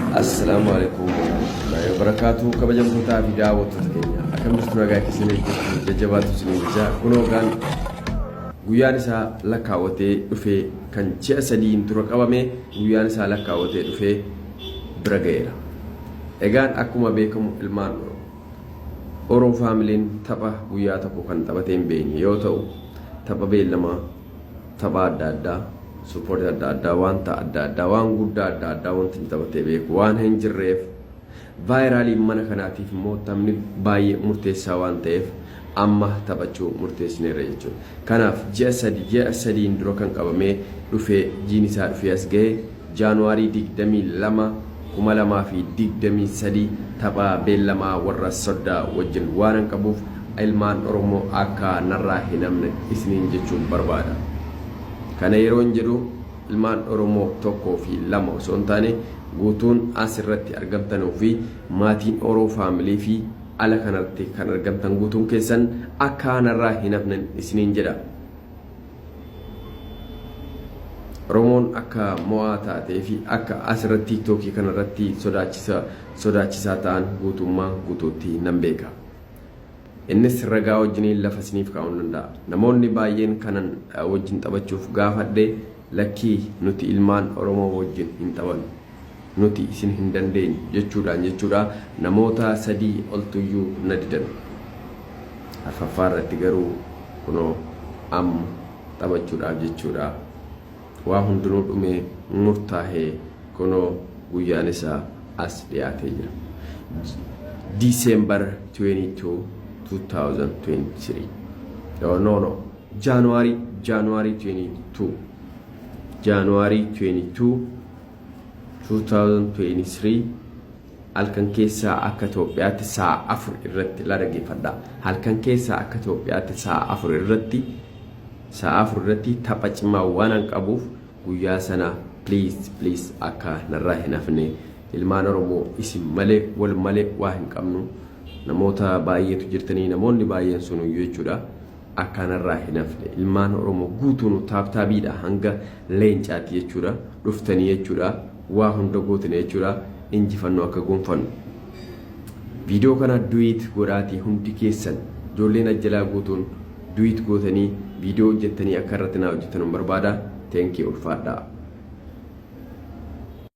Assalamualaikum warahmatullahi wabarakatuh. Kabajamtoota fi daawwattoota keenya akkam jirtu nagaa keessanii jirtu jajjabaatu isinii jira. Kunoo gaan guyyaan isaa lakkaawwatee dhufee kan ji'a sadiin dura qabame guyyaan isaa lakkaawwatee dhufee bira ga'eera. Egaan akkuma beekamu ilmaan Oromoo faamiliin tapha guyyaa tokko kan taphatee hin beekne yoo ta'u tapha beellamaa tapha adda addaa support adda addaa wanta adda addaa waan guddaa adda addaa wanti taphatee beeku waan hin jirreef vaayiraalii mana kanaatiif immoo taphni baay'ee murteessaa waan ta'eef amma taphachuu murteessineerra jechuudha. Kanaaf ji'a sadiin dura kan qabamee dhufee jiin isaa dhufee as ga'e Jaanuwaarii 22 2023 tapha beellamaa warra soddaa wajjin waan qabuuf ilmaan Oromoo akka narraa hin hafne isiniin jechuun barbaada. Kana yeroon jedhu ilmaan Oromoo tokkoo fi lama osoo hin taane guutuun asirratti argamtanuu fi maatiin Oromoo faamilii fi ala kanatti kan argamtan guutuun keessan akka narraa hin hafne isiniin jedha. Oromoon akka mo'aa taatee fi akka asirratti TikTokii kanarratti sodaachisaa ta'an guutuutti nan beeka. Innis ragaa wajjiniin lafa isiniif kaa'uu danda'a. Namoonni baay'een kanan wajjin taphachuuf gaafadhe lakkii nuti ilmaan Oromoo wajjin hin taphannu. Nuti isin hin dandeenyu jechuudha. Namoota sadii oltuyyuu na didan. Afaffaarratti garuu kunoo amma taphachuudhaaf jechuudha. Waa hundinuu dhumee murtaa'ee kunoo guyyaan isaa as dhiyaatee jira. December 22 2023. No. January 22. January 22 2023 halkan keessaa akka Itoophiyaatti sa'a 4 irratti la dhaggeeffadha. Halkan keessaa akka Itoophiyaatti sa'a 4 irratti tapha cimaa waan qabuuf guyyaa sana please akka narraa hin hafne ilmaan Oromoo isin malee wal malee waa hin qabnu. Namoota baay'eetu jirtanii namoonni baay'een sun jechuudha akka narraa hin hafne ilmaan Oromoo guutuun taaptaabiidha hanga leencaatti jechuudha dhuftanii jechuudha waa hunda gootanii jechuudha injifannoo akka gonfannu. Viidiyoo kana duwiit godhaatii hundi keessan ijoolleen ajjalaa guutuun duwiit gootanii viidiyoo hojjettanii akka irratti naa hojjettan barbaada. Thank you ulfaadhaa.